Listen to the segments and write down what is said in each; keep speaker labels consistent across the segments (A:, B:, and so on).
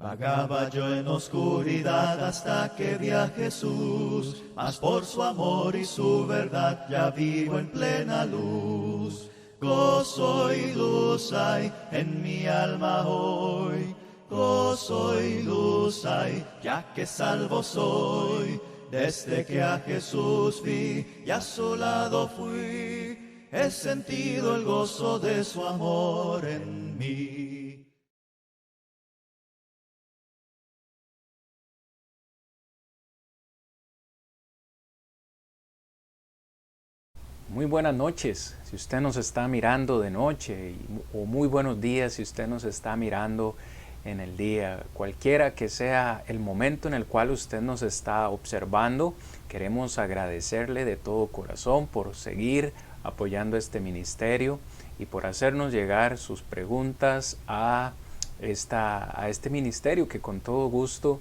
A: Vagaba yo en oscuridad hasta que vi a Jesús, mas por su amor y su verdad ya vivo en plena luz. Gozo y luz hay en mi alma hoy, gozo y luz hay, ya que salvo soy. Desde que a Jesús vi y a su lado fui, he sentido el gozo de su amor en mí.
B: Muy buenas noches, si usted nos está mirando de noche, o muy buenos días si usted nos está mirando en el día. Cualquiera que sea el momento en el cual usted nos está observando, queremos agradecerle de todo corazón por seguir apoyando este ministerio y por hacernos llegar sus preguntas a este ministerio, que con todo gusto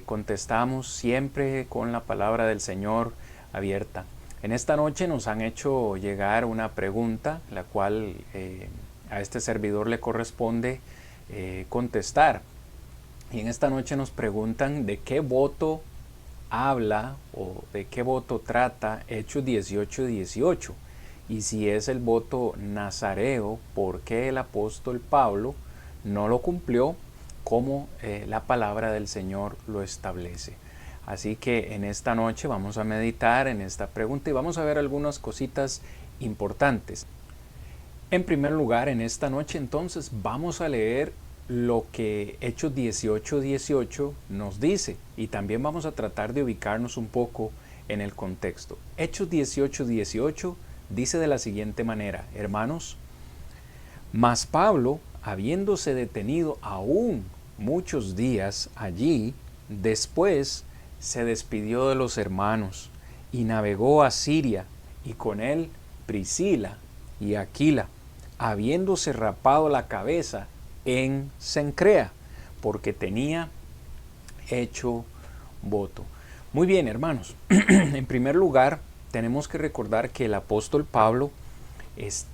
B: contestamos siempre con la palabra del Señor abierta. En esta noche nos han hecho llegar una pregunta, la cual a este servidor le corresponde contestar. Y en esta noche nos preguntan de qué voto habla o de qué voto trata Hechos 18:18. Y si es el voto nazareo, ¿por qué el apóstol Pablo no lo cumplió como la palabra del Señor lo establece? Así que en esta noche vamos a meditar en esta pregunta y vamos a ver algunas cositas importantes. En primer lugar, en esta noche entonces vamos a leer lo que Hechos 18:18 nos dice, y también vamos a tratar de ubicarnos un poco en el contexto. Hechos 18:18 dice de la siguiente manera: hermanos, mas Pablo, habiéndose detenido aún muchos días allí, después se despidió de los hermanos y navegó a Siria, y con él Priscila y Aquila, habiéndose rapado la cabeza en Cencrea, porque tenía hecho voto. Muy bien, hermanos. En primer lugar, tenemos que recordar que el apóstol Pablo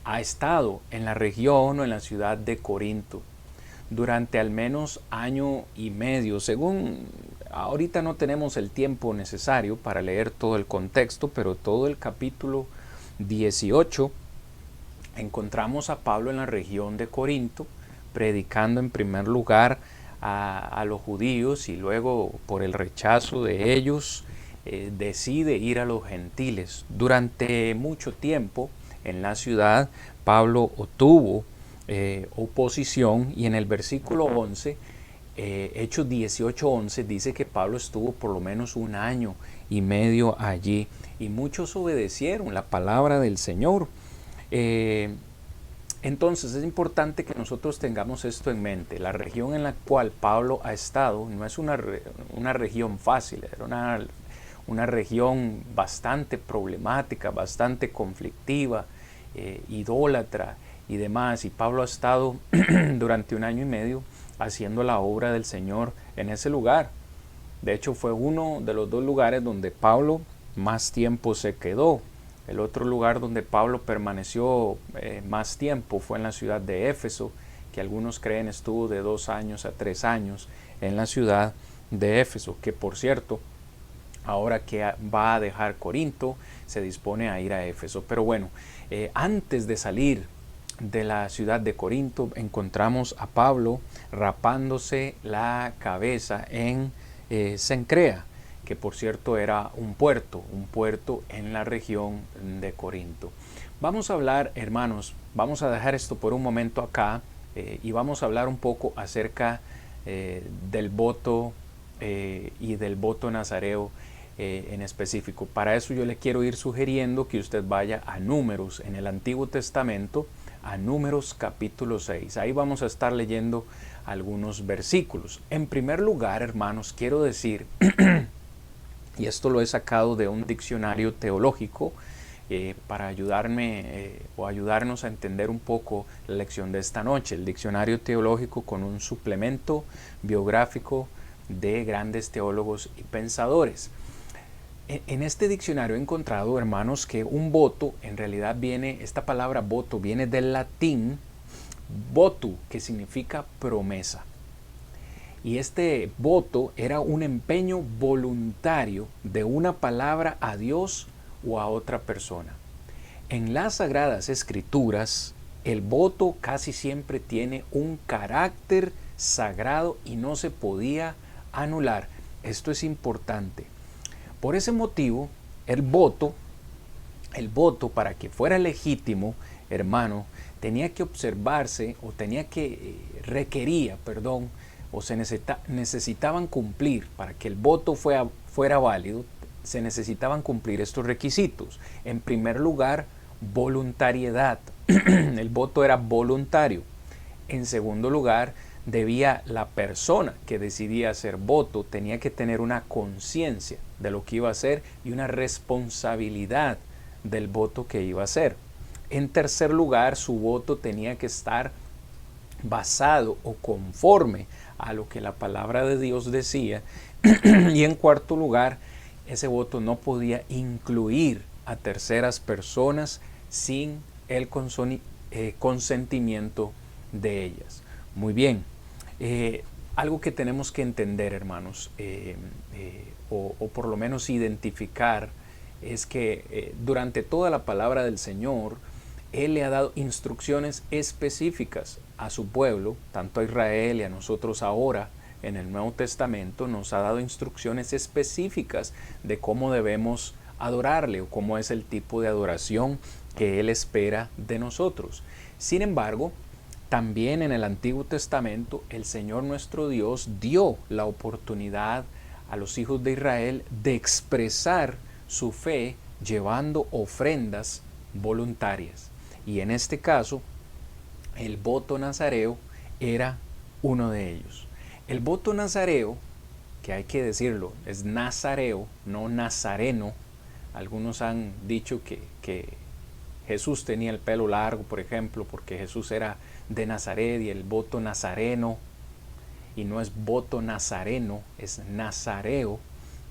B: ha estado en la región o en la ciudad de Corinto durante al menos año y medio, según ahorita no tenemos el tiempo necesario para leer todo el contexto, pero todo el capítulo 18 encontramos a Pablo en la región de Corinto, predicando en primer lugar a los judíos, y luego por el rechazo de ellos decide ir a los gentiles. Durante mucho tiempo en la ciudad Pablo obtuvo oposición, y en el versículo 11, Hechos 18:11, dice que Pablo estuvo por lo menos un año y medio allí, y muchos obedecieron la palabra del Señor. Entonces es importante que nosotros tengamos esto en mente. La región en la cual Pablo ha estado no es una región fácil, era una región bastante problemática, bastante conflictiva, idólatra y demás, y Pablo ha estado durante un año y medio haciendo la obra del Señor en ese lugar. De hecho, fue uno de los dos lugares donde Pablo más tiempo se quedó. El otro lugar donde Pablo permaneció más tiempo fue en la ciudad de Éfeso, que algunos creen estuvo de 2 años a 3 años en la ciudad de Éfeso, que por cierto, ahora que va a dejar Corinto, se dispone a ir a Éfeso. Pero bueno, antes de salir de la ciudad de Corinto, encontramos a Pablo rapándose la cabeza en Cencrea, que por cierto era un puerto en la región de Corinto. Vamos a hablar, hermanos, vamos a dejar esto por un momento acá y vamos a hablar un poco acerca del voto y del voto nazareo en específico. Para eso yo le quiero ir sugiriendo que usted vaya a Números en el Antiguo Testamento, a Números capítulo 6. Ahí vamos a estar leyendo algunos versículos. En primer lugar, hermanos, quiero decir, y esto lo he sacado de un diccionario teológico para ayudarnos a entender un poco la lección de esta noche. El diccionario teológico con un suplemento biográfico de grandes teólogos y pensadores. En este diccionario he encontrado, hermanos, que un voto, en realidad esta palabra voto viene del latín votu, que significa promesa. Y este voto era un empeño voluntario de una palabra a Dios o a otra persona. En las Sagradas Escrituras, el voto casi siempre tiene un carácter sagrado y no se podía anular. Esto es importante. Por ese motivo, el voto para que fuera legítimo, hermano, tenía que observarse o se necesitaban cumplir para que el voto fuera válido, se necesitaban cumplir estos requisitos. En primer lugar, voluntariedad. El voto era voluntario. En segundo lugar, debía la persona que decidía hacer voto tenía que tener una conciencia de lo que iba a hacer y una responsabilidad del voto que iba a hacer. En tercer lugar, su voto tenía que estar basado o conforme a lo que la palabra de Dios decía. Y en cuarto lugar, ese voto no podía incluir a terceras personas sin el consentimiento de ellas. Muy bien, algo que tenemos que entender, hermanos, o por lo menos identificar, es que durante toda la palabra del Señor, Él le ha dado instrucciones específicas a su pueblo, tanto a Israel y a nosotros ahora en el Nuevo Testamento, nos ha dado instrucciones específicas de cómo debemos adorarle o cómo es el tipo de adoración que Él espera de nosotros. Sin embargo, también en el Antiguo Testamento el Señor nuestro Dios dio la oportunidad a los hijos de Israel de expresar su fe llevando ofrendas voluntarias. Y en este caso, el voto nazareo era uno de ellos. El voto nazareo, que hay que decirlo, es nazareo, no nazareno. Algunos han dicho que Jesús tenía el pelo largo, por ejemplo, porque Jesús era de Nazaret, y el voto nazareno, y no es voto nazareno, es nazareo.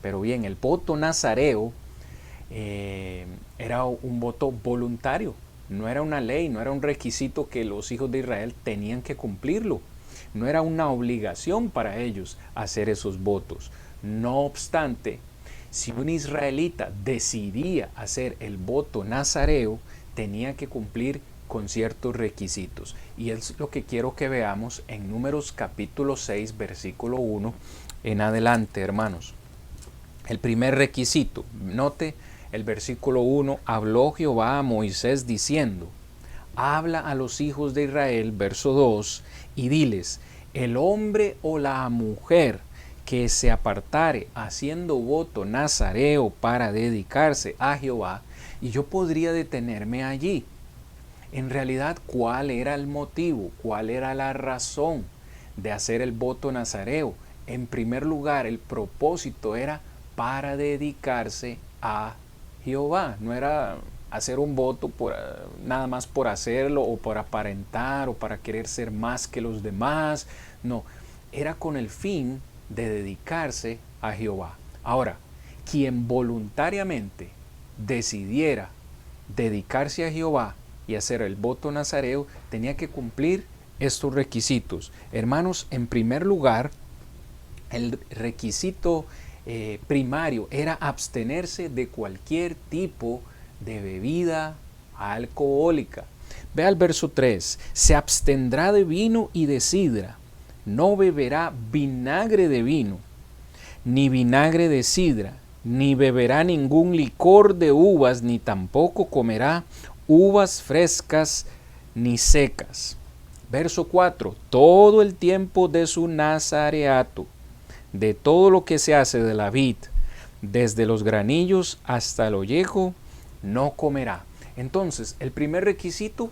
B: Pero bien, el voto nazareo era un voto voluntario, no era una ley, no era un requisito que los hijos de Israel tenían que cumplirlo, no era una obligación para ellos hacer esos votos. No obstante, si un israelita decidía hacer el voto nazareo, tenía que cumplir con ciertos requisitos, y es lo que quiero que veamos en Números capítulo 6 versículo 1 en adelante, hermanos. El primer requisito, note el versículo 1, habló Jehová a Moisés diciendo, habla a los hijos de Israel, verso 2, y diles, el hombre o la mujer que se apartare haciendo voto nazareo para dedicarse a Jehová. Y yo podría detenerme allí. En realidad, ¿cuál era el motivo? ¿Cuál era la razón de hacer el voto nazareo? En primer lugar, el propósito era para dedicarse a Jehová. No era hacer un voto nada más por hacerlo, o por aparentar, o para querer ser más que los demás. No, era con el fin de dedicarse a Jehová. Ahora, quien voluntariamente decidiera dedicarse a Jehová y hacer el voto nazareo, tenía que cumplir estos requisitos. Hermanos, en primer lugar, el requisito primario era abstenerse de cualquier tipo de bebida alcohólica. Ve al verso 3, se abstendrá de vino y de sidra, no beberá vinagre de vino, ni vinagre de sidra, ni beberá ningún licor de uvas, ni tampoco comerá uvas frescas ni secas. Verso 4, todo el tiempo de su nazareato, de todo lo que se hace de la vid, desde los granillos hasta el ollejo, no comerá. Entonces, el primer requisito,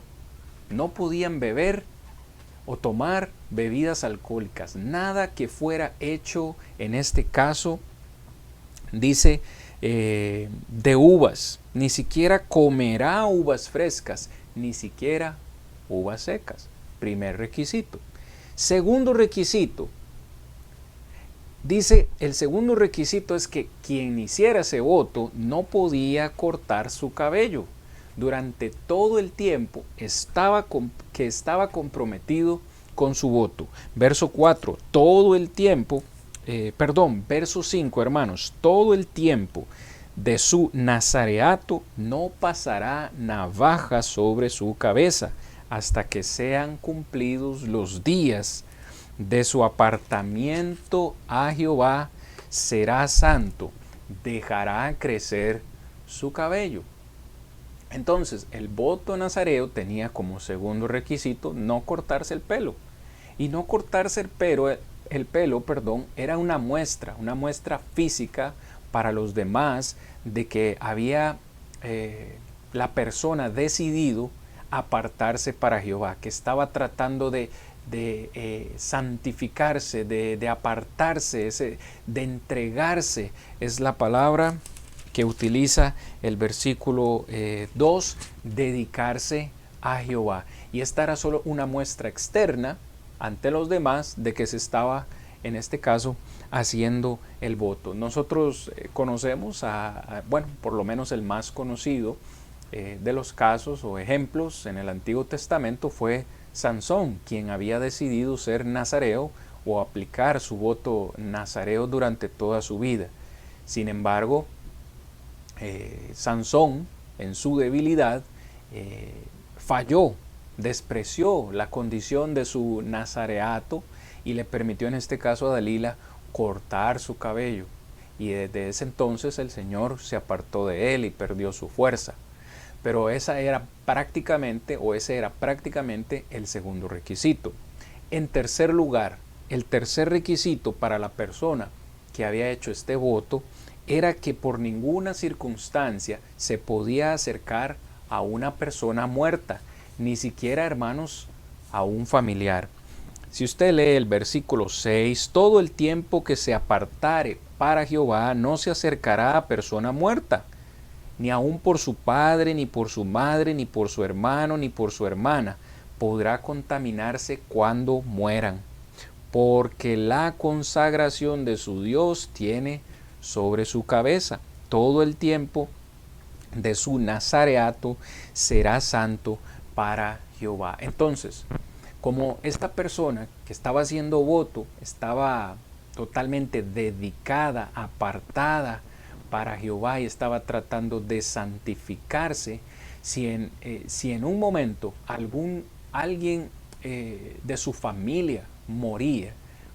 B: no podían beber o tomar bebidas alcohólicas. Nada que fuera hecho, en este caso, dice, de uvas. Ni siquiera comerá uvas frescas, ni siquiera uvas secas. Primer requisito. Segundo requisito, dice, el segundo requisito es que quien hiciera ese voto no podía cortar su cabello. Durante todo el tiempo que estaba comprometido con su voto. Verso 4, todo el tiempo, verso 5, hermanos, todo el tiempo de su nazareato no pasará navaja sobre su cabeza hasta que sean cumplidos los días de su apartamiento a Jehová, será santo, dejará crecer su cabello. Entonces, el voto nazareo tenía como segundo requisito no cortarse el pelo. Y no cortarse el pelo, era una muestra física para los demás de que había la persona decidido apartarse para Jehová, que estaba tratando de santificarse, de apartarse, de entregarse, es la palabra que utiliza el versículo 2, dedicarse a Jehová. Y esta era solo una muestra externa ante los demás de que se estaba, en este caso, haciendo el voto. Nosotros conocemos por lo menos el más conocido de los casos o ejemplos en el Antiguo Testamento fue Sansón, quien había decidido ser nazareo o aplicar su voto nazareo durante toda su vida. Sin embargo, Sansón, en su debilidad, falló, despreció la condición de su nazareato y le permitió en este caso a Dalila cortar su cabello. Y desde ese entonces el Señor se apartó de él y perdió su fuerza. Pero ese era prácticamente el segundo requisito. En tercer lugar, el tercer requisito para la persona que había hecho este voto era que por ninguna circunstancia se podía acercar a una persona muerta, ni siquiera, hermanos, a un familiar. Si usted lee el versículo 6, todo el tiempo que se apartare para Jehová no se acercará a persona muerta, ni aun por su padre, ni por su madre, ni por su hermano, ni por su hermana, podrá contaminarse cuando mueran, porque la consagración de su Dios tiene sobre su cabeza. Todo el tiempo de su nazareato será santo para Jehová. Entonces, como esta persona que estaba haciendo voto estaba totalmente dedicada, apartada para Jehová y estaba tratando de santificarse, si en un momento alguien de su familia moría,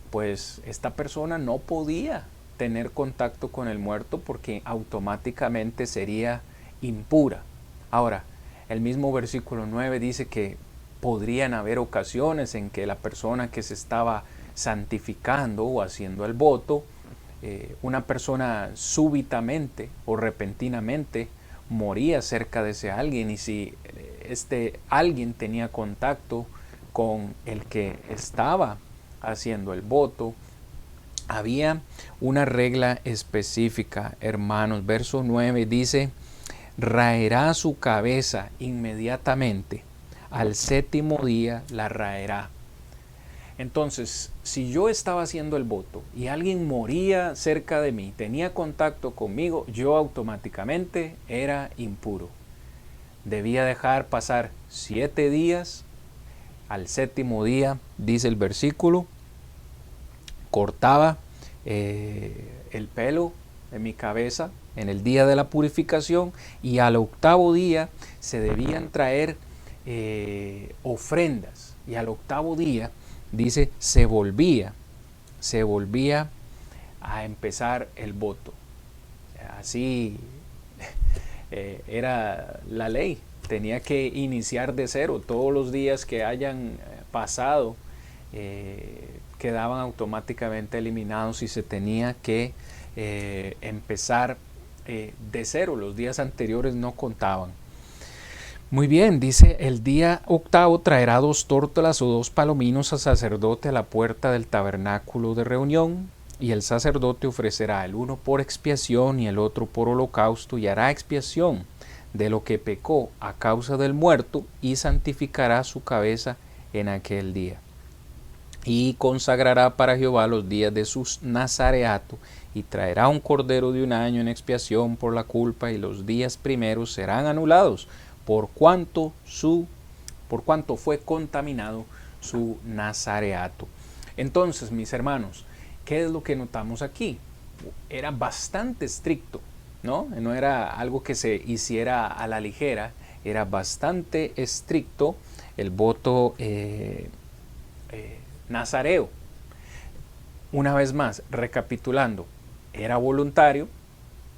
B: pues esta persona no podía tener contacto con el muerto porque automáticamente sería impura. Ahora, el mismo versículo 9 dice que podrían haber ocasiones en que la persona que se estaba santificando o haciendo el voto, una persona súbitamente o repentinamente moría cerca de ese alguien, y si este alguien tenía contacto con el que estaba haciendo el voto, había una regla específica, hermanos. Verso 9 dice: raerá su cabeza inmediatamente, al séptimo día la raerá. Entonces, si yo estaba haciendo el voto y alguien moría cerca de mí, tenía contacto conmigo, yo automáticamente era impuro. Debía dejar pasar 7 días. Al séptimo día, dice el versículo, cortaba el pelo de mi cabeza en el día de la purificación, y al octavo día se debían traer ofrendas, y al octavo día, dice, se volvía a empezar el voto. Así era la ley. Tenía que iniciar de cero. Todos los días que hayan pasado quedaban automáticamente eliminados y se tenía que empezar de cero. Los días anteriores no contaban. Muy bien, dice: el día octavo traerá 2 tórtolas o 2 palominos al sacerdote a la puerta del tabernáculo de reunión, y el sacerdote ofrecerá el uno por expiación y el otro por holocausto, y hará expiación de lo que pecó a causa del muerto, y santificará su cabeza en aquel día. Y consagrará para Jehová los días de su nazareato, y traerá un cordero de 1 año en expiación por la culpa, y los días primeros serán anulados, por cuanto fue contaminado su nazareato. Entonces, mis hermanos, ¿qué es lo que notamos aquí? Era bastante estricto, ¿no? No era algo que se hiciera a la ligera, era bastante estricto el voto nazareo. Una vez más, recapitulando, era voluntario,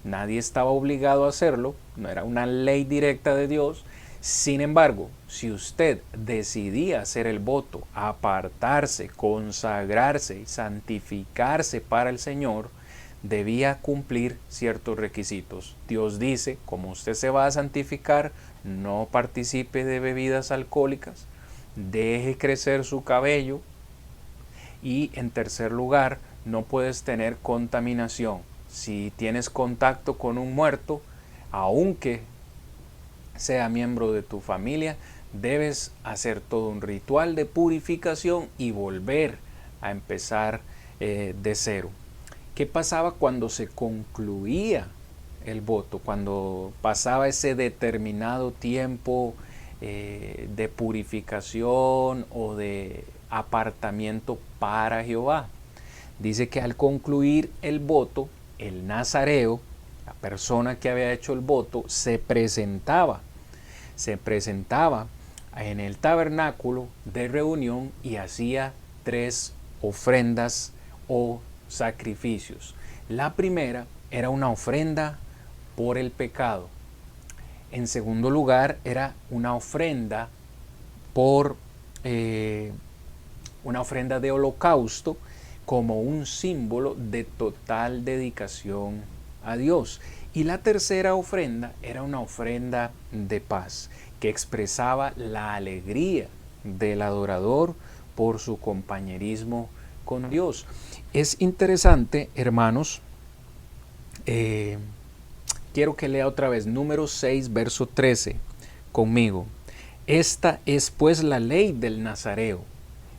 B: nadie estaba obligado a hacerlo, no era una ley directa de Dios. Sin embargo, si usted decidía hacer el voto, apartarse, consagrarse y santificarse para el Señor, debía cumplir ciertos requisitos. Dios dice, como usted se va a santificar, no participe de bebidas alcohólicas, deje crecer su cabello y, en tercer lugar, no puedes tener contaminación. Si tienes contacto con un muerto, aunque sea miembro de tu familia, debes hacer todo un ritual de purificación y volver a empezar de cero. ¿Qué pasaba cuando se concluía el voto? Cuando pasaba ese determinado tiempo de purificación o de apartamiento para Jehová. Dice que al concluir el voto, el nazareo, la persona que había hecho el voto, se presentaba en el tabernáculo de reunión y hacía 3 ofrendas o sacrificios. La primera era una ofrenda por el pecado. En segundo lugar, era una ofrenda por una ofrenda de holocausto, como un símbolo de total dedicación a Dios. Y la tercera ofrenda era una ofrenda de paz, que expresaba la alegría del adorador por su compañerismo con Dios. Es interesante, hermanos, quiero que lea otra vez Números 6, verso 13 conmigo. Esta es pues la ley del nazareo.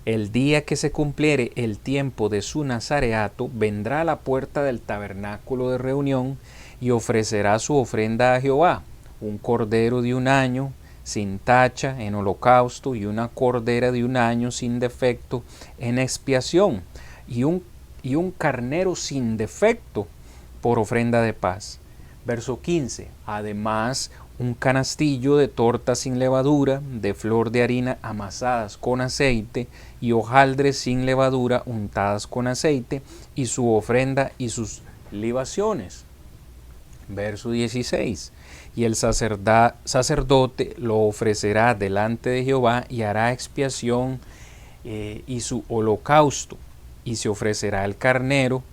B: El día que se cumpliere el tiempo de su nazareato, vendrá a la puerta del tabernáculo de reunión y ofrecerá su ofrenda a Jehová, un cordero de 1 año, sin tacha, en holocausto, y una cordera de 1 año sin defecto en expiación, y un carnero sin defecto por ofrenda de paz. Verso 15. Además, un canastillo de tortas sin levadura, de flor de harina amasadas con aceite, y hojaldres sin levadura untadas con aceite, y su ofrenda y sus libaciones. Verso 16. Y el sacerdote lo ofrecerá delante de Jehová y hará expiación y su holocausto, y se ofrecerá el carnero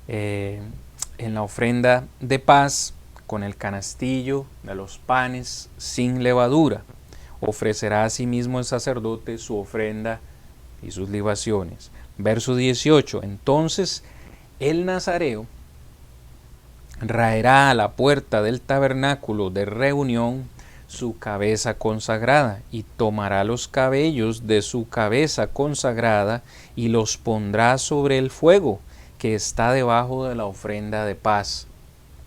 B: en la ofrenda de paz con el canastillo de los panes sin levadura. Ofrecerá asimismo el sacerdote su ofrenda y sus libaciones. Verso 18. Entonces el nazareo raerá a la puerta del tabernáculo de reunión su cabeza consagrada, y tomará los cabellos de su cabeza consagrada y los pondrá sobre el fuego que está debajo de la ofrenda de paz.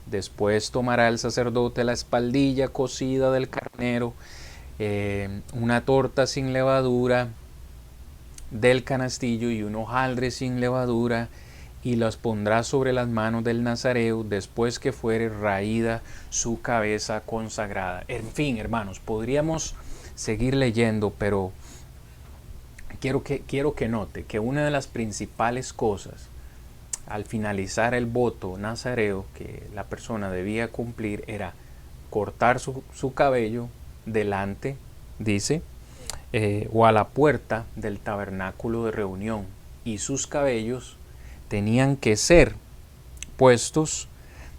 B: Después tomará el sacerdote la espaldilla cocida del carnero, una torta sin levadura del canastillo y un hojaldre sin levadura, y las pondrá sobre las manos del nazareo después que fuere raída su cabeza consagrada. En fin, hermanos, podríamos seguir leyendo, pero quiero que note que una de las principales cosas al finalizar el voto nazareo que la persona debía cumplir era cortar su cabello delante, dice, o a la puerta del tabernáculo de reunión, y sus cabellos tenían que ser puestos,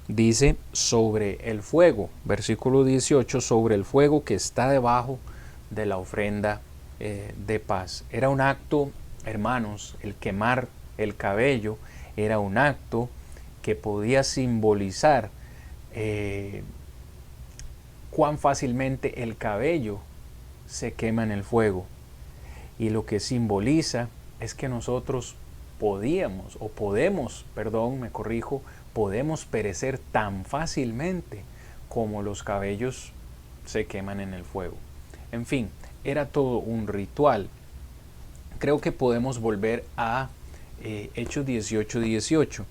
B: dice, sobre el fuego, versículo 18, sobre el fuego que está debajo de la ofrenda de paz. Era un acto, hermanos, el quemar el cabello era un acto que podía simbolizar cuán fácilmente el cabello se quema en el fuego. Y lo que simboliza es que nosotros podemos perecer tan fácilmente como los cabellos se queman en el fuego. En fin, era todo un ritual creo que podemos volver a Hechos 18:18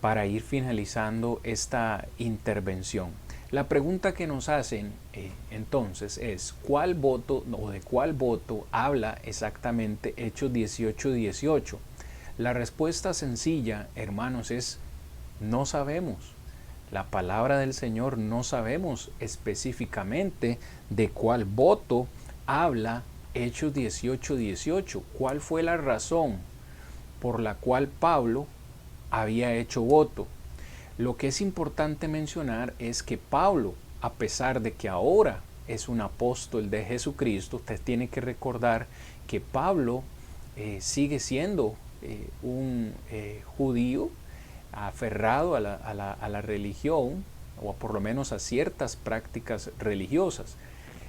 B: para ir finalizando esta intervención. La pregunta que nos hacen entonces es, ¿cuál voto o de cuál voto habla exactamente Hechos 18:18? La respuesta sencilla, hermanos, es no sabemos. La palabra del Señor no sabemos específicamente de cuál voto habla Hechos 18:18. ¿Cuál fue la razón por la cual Pablo había hecho voto? Lo que es importante mencionar es que Pablo, a pesar de que ahora es un apóstol de Jesucristo, usted tiene que recordar que Pablo sigue siendo un judío aferrado a la religión, o por lo menos a ciertas prácticas religiosas.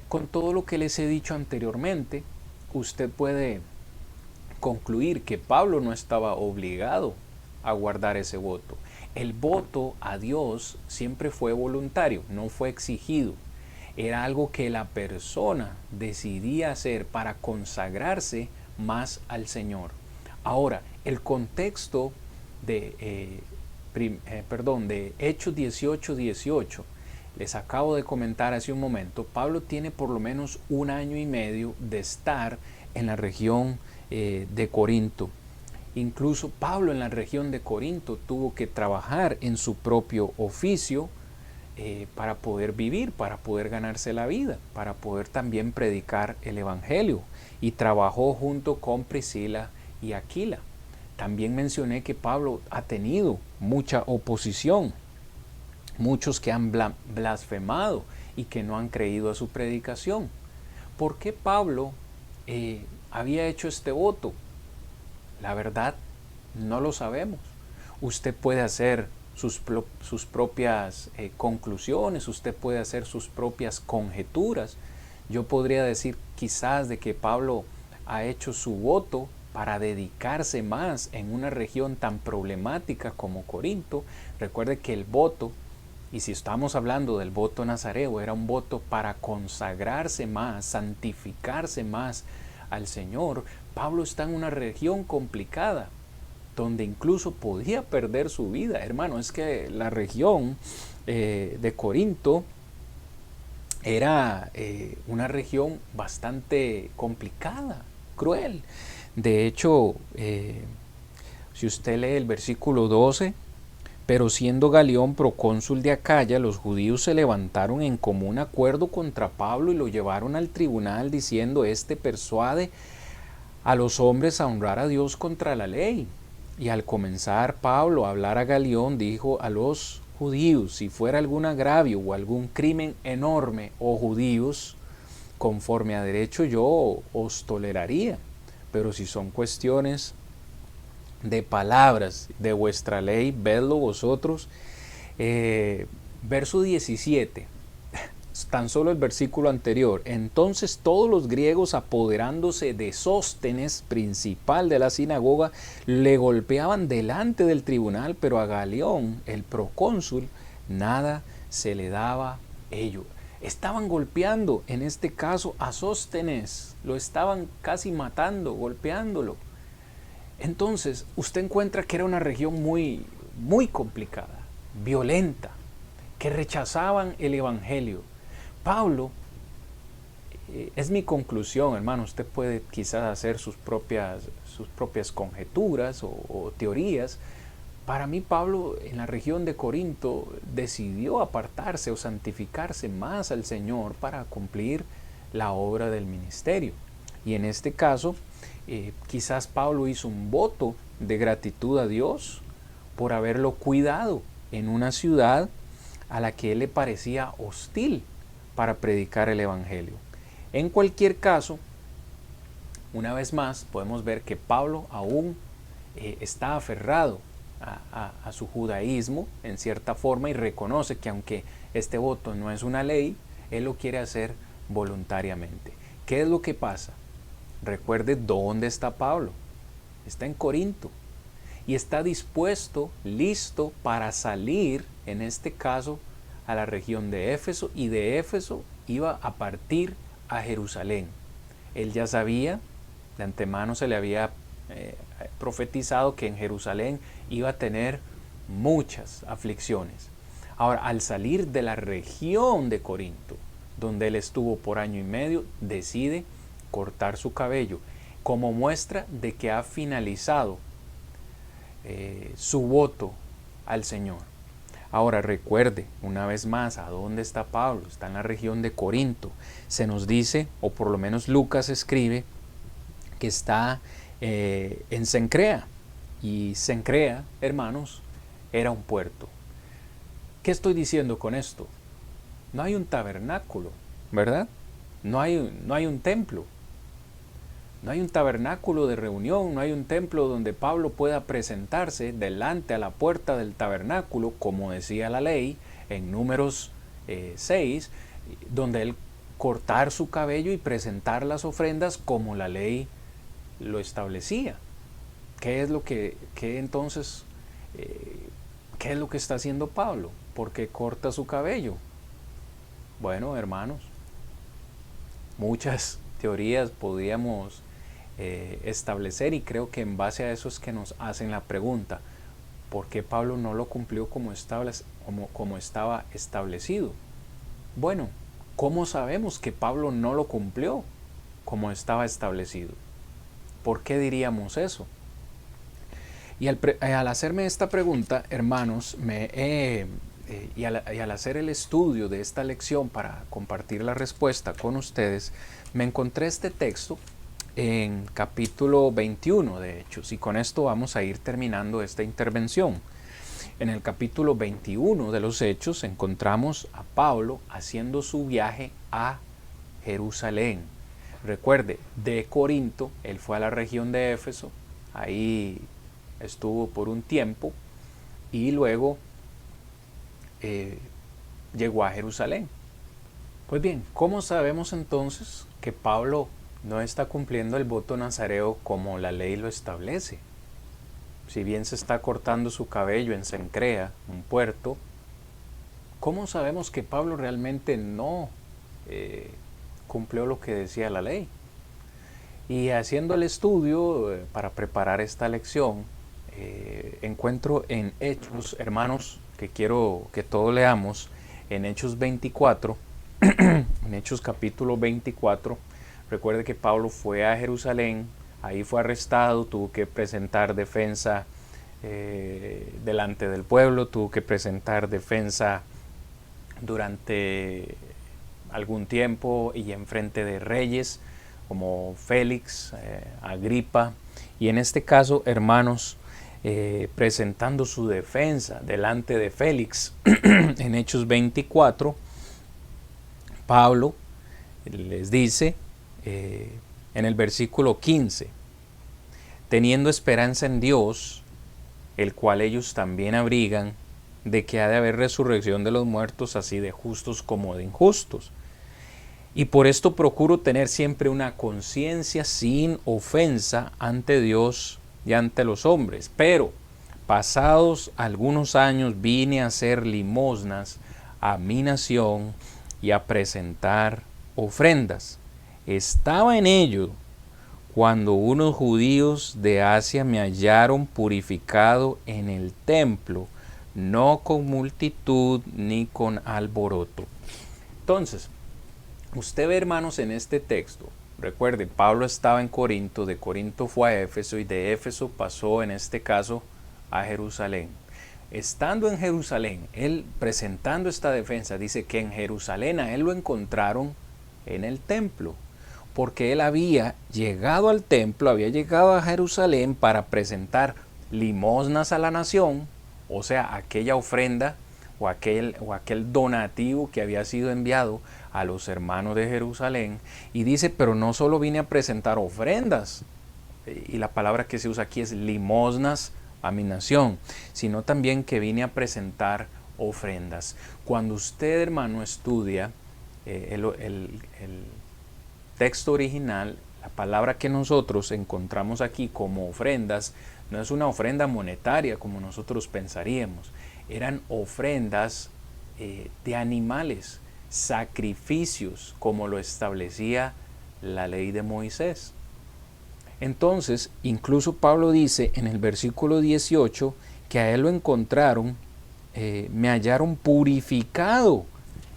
B: Con todo lo que les he dicho anteriormente, usted puede concluir que Pablo no estaba obligado a guardar ese voto. El voto a Dios siempre fue voluntario, no fue exigido. Era algo que la persona decidía hacer para consagrarse más al Señor. Ahora, el contexto de Hechos 18:18, les acabo de comentar hace un momento, Pablo tiene por lo menos 1 año y medio de estar en la región de Corinto. Incluso Pablo en la región de Corinto tuvo que trabajar en su propio oficio para poder vivir, para poder ganarse la vida, para poder también predicar el Evangelio. Y trabajó junto con Priscila y Aquila. También mencioné que Pablo ha tenido mucha oposición, muchos que han blasfemado y que no han creído a su predicación. ¿Por qué Pablo había hecho este voto? La verdad, no lo sabemos. Usted puede hacer sus propias conclusiones, usted puede hacer sus propias conjeturas. Yo podría decir quizás de que Pablo ha hecho su voto para dedicarse más en una región tan problemática como Corinto. Recuerde que el voto, y si estamos hablando del voto nazareo, era un voto para consagrarse más, santificarse más al Señor. Pablo está en una región complicada, donde incluso podía perder su vida. Hermano, es que la región de Corinto era una región bastante complicada, cruel. De hecho, si usted lee el versículo 12, pero siendo Galión procónsul de Acaya, los judíos se levantaron en común acuerdo contra Pablo y lo llevaron al tribunal diciendo, este persuade a los hombres a honrar a Dios contra la ley. Y al comenzar Pablo a hablar a Galión, dijo a los judíos, si fuera algún agravio o algún crimen enorme, oh judíos, conforme a derecho yo os toleraría, pero si son cuestiones de palabras de vuestra ley, vedlo vosotros. Verso 17, tan solo el versículo anterior. Entonces todos los griegos, apoderándose de Sóstenes, principal de la sinagoga, le golpeaban delante del tribunal, pero a Galión, el procónsul, nada se le daba ello. Estaban golpeando, en este caso, a Sóstenes. Lo estaban casi matando, golpeándolo. Entonces, usted encuentra que era una región muy, muy complicada, violenta, que rechazaban el Evangelio. Pablo, es mi conclusión, hermano, usted puede quizás hacer sus propias conjeturas o teorías. Para mí, Pablo en la región de Corinto decidió apartarse o santificarse más al Señor para cumplir la obra del ministerio. Y en este caso, quizás Pablo hizo un voto de gratitud a Dios por haberlo cuidado en una ciudad a la que él le parecía hostil para predicar el Evangelio. En cualquier caso, una vez más, podemos ver que Pablo aún está aferrado a su judaísmo en cierta forma y reconoce que aunque este voto no es una ley, él lo quiere hacer voluntariamente. ¿Qué es lo que pasa? Recuerde dónde está Pablo. Está en Corinto y está dispuesto, listo para salir, en este caso, a la región de Éfeso, y de Éfeso iba a partir a Jerusalén. Él ya sabía De antemano se le había profetizado que en Jerusalén iba a tener muchas aflicciones. Ahora, al salir de la región de Corinto, donde él estuvo por año y medio, decide cortar su cabello como muestra de que ha finalizado su voto al Señor. Ahora recuerde una vez más a dónde está Pablo. Está en la región de Corinto. Se nos dice, o por lo menos Lucas escribe, que está en Cencrea. Y Cencrea, hermanos, era un puerto. ¿Qué estoy diciendo con esto? No hay un tabernáculo, ¿verdad? No hay un templo. No hay un tabernáculo de reunión, no hay un templo donde Pablo pueda presentarse delante a la puerta del tabernáculo, como decía la ley en Números 6, donde él cortar su cabello y presentar las ofrendas como la ley lo establecía. ¿Qué es lo que entonces, qué es lo que está haciendo Pablo? ¿Por qué corta su cabello? Bueno, hermanos, muchas teorías podríamos establecer, y creo que en base a eso es que nos hacen la pregunta: ¿por qué Pablo no lo cumplió como estaba establecido? Bueno, ¿cómo sabemos que Pablo no lo cumplió como estaba establecido? ¿Por qué diríamos eso? Y al hacerme esta pregunta, hermanos, y al hacer el estudio de esta lección para compartir la respuesta con ustedes, me encontré este texto en capítulo 21 de Hechos, y con esto vamos a ir terminando esta intervención. En el capítulo 21 de los Hechos encontramos a Pablo haciendo su viaje a Jerusalén. Recuerde, de Corinto, él fue a la región de Éfeso, ahí estuvo por un tiempo, y luego llegó a Jerusalén. Pues bien, ¿cómo sabemos entonces que Pablo no está cumpliendo el voto nazareo como la ley lo establece? Si bien se está cortando su cabello en Cencrea, un puerto, ¿cómo sabemos que Pablo realmente no cumplió lo que decía la ley? Y haciendo el estudio para preparar esta lección, encuentro en Hechos, hermanos, que quiero que todos leamos, en Hechos 24, en Hechos capítulo 24, recuerde que Pablo fue a Jerusalén, ahí fue arrestado, tuvo que presentar defensa delante del pueblo, tuvo que presentar defensa durante algún tiempo y en frente de reyes como Félix, Agripa, y en este caso, hermanos, presentando su defensa delante de Félix en Hechos 24, Pablo les dice en el versículo 15: teniendo esperanza en Dios, el cual ellos también abrigan, de que ha de haber resurrección de los muertos, así de justos como de injustos. Y por esto procuro tener siempre una conciencia sin ofensa ante Dios y ante los hombres. Pero, pasados algunos años, vine a hacer limosnas a mi nación y a presentar ofrendas. Estaba en ello cuando unos judíos de Asia me hallaron purificado en el templo, no con multitud ni con alboroto. Entonces, usted ve, hermanos, en este texto, recuerde, Pablo estaba en Corinto, de Corinto fue a Éfeso, y de Éfeso pasó en este caso a Jerusalén. Estando en Jerusalén, él presentando esta defensa, dice que en Jerusalén a él lo encontraron en el templo, porque él había llegado al templo, había llegado a Jerusalén para presentar limosnas a la nación, o sea, aquella ofrenda o aquel donativo que había sido enviado a los hermanos de Jerusalén. Y dice, pero no solo vine a presentar ofrendas, y la palabra que se usa aquí es limosnas a mi nación, sino también que vine a presentar ofrendas. Cuando usted, hermano, estudia el texto original, la palabra que nosotros encontramos aquí como ofrendas no es una ofrenda monetaria como nosotros pensaríamos. Eran ofrendas de animales, sacrificios, como lo establecía la ley de Moisés. Entonces, incluso Pablo dice en el versículo 18 que a él lo encontraron, me hallaron purificado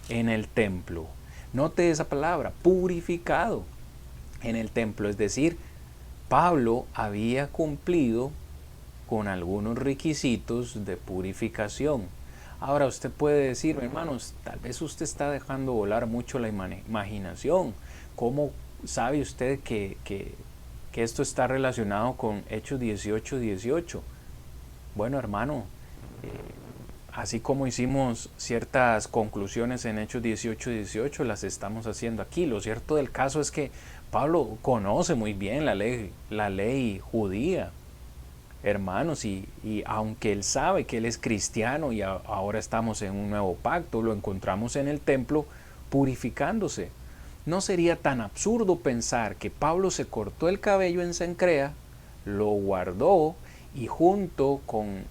B: en el templo. Note esa palabra, purificado en el templo. Es decir, Pablo había cumplido con algunos requisitos de purificación. Ahora usted puede decir, hermanos, tal vez usted está dejando volar mucho la imaginación. ¿Cómo sabe usted que esto está relacionado con Hechos 18:18? Bueno, hermano, así como hicimos ciertas conclusiones en Hechos 18:18, las estamos haciendo aquí. Lo cierto del caso es que Pablo conoce muy bien la ley judía, hermanos, y aunque él sabe que él es cristiano y ahora estamos en un nuevo pacto, lo encontramos en el templo purificándose. ¿No sería tan absurdo pensar que Pablo se cortó el cabello en Cencrea, lo guardó y junto con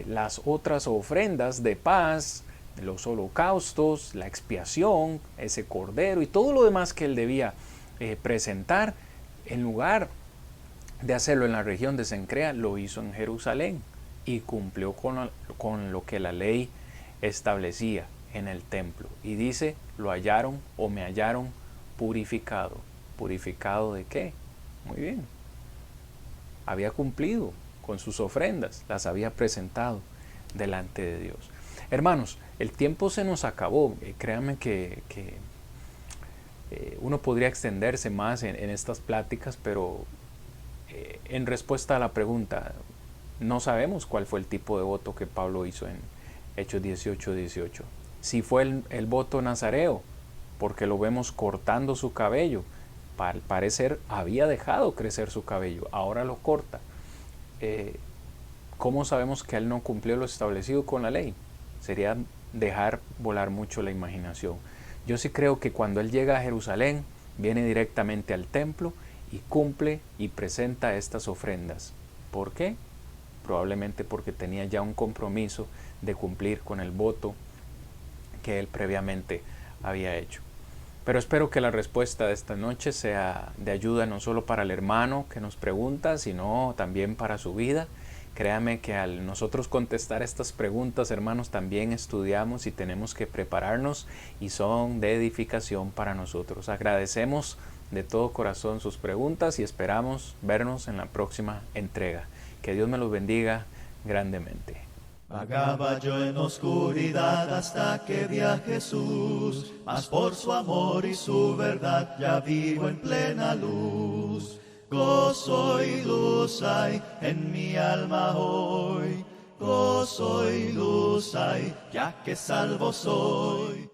B: las otras ofrendas de paz, los holocaustos, la expiación, ese cordero y todo lo demás que él debía presentar, en lugar de hacerlo en la región de Cencrea, lo hizo en Jerusalén y cumplió con lo que la ley establecía en el templo? Y dice, lo hallaron o me hallaron purificado. ¿Purificado de qué? Muy bien. Había cumplido con sus ofrendas, las había presentado delante de Dios. Hermanos, el tiempo se nos acabó. Créanme que uno podría extenderse más en estas pláticas, pero en respuesta a la pregunta, no sabemos cuál fue el tipo de voto que Pablo hizo en Hechos 18:18. Si fue el voto nazareo, porque lo vemos cortando su cabello. Al parecer había dejado crecer su cabello, ahora lo corta. ¿Cómo sabemos que él no cumplió lo establecido con la ley? Sería dejar volar mucho la imaginación. Yo sí creo que cuando él llega a Jerusalén, viene directamente al templo y cumple y presenta estas ofrendas. ¿Por qué? Probablemente porque tenía ya un compromiso de cumplir con el voto que él previamente había hecho. Pero espero que la respuesta de esta noche sea de ayuda no solo para el hermano que nos pregunta, sino también para su vida. Créame que al nosotros contestar estas preguntas, hermanos, también estudiamos y tenemos que prepararnos y son de edificación para nosotros. Agradecemos de todo corazón sus preguntas y esperamos vernos en la próxima entrega. Que Dios me los bendiga grandemente.
A: Vagaba yo en oscuridad hasta que vi a Jesús, mas por su amor y su verdad ya vivo en plena luz. Gozo y luz hay en mi alma hoy, gozo y luz hay ya que salvo soy.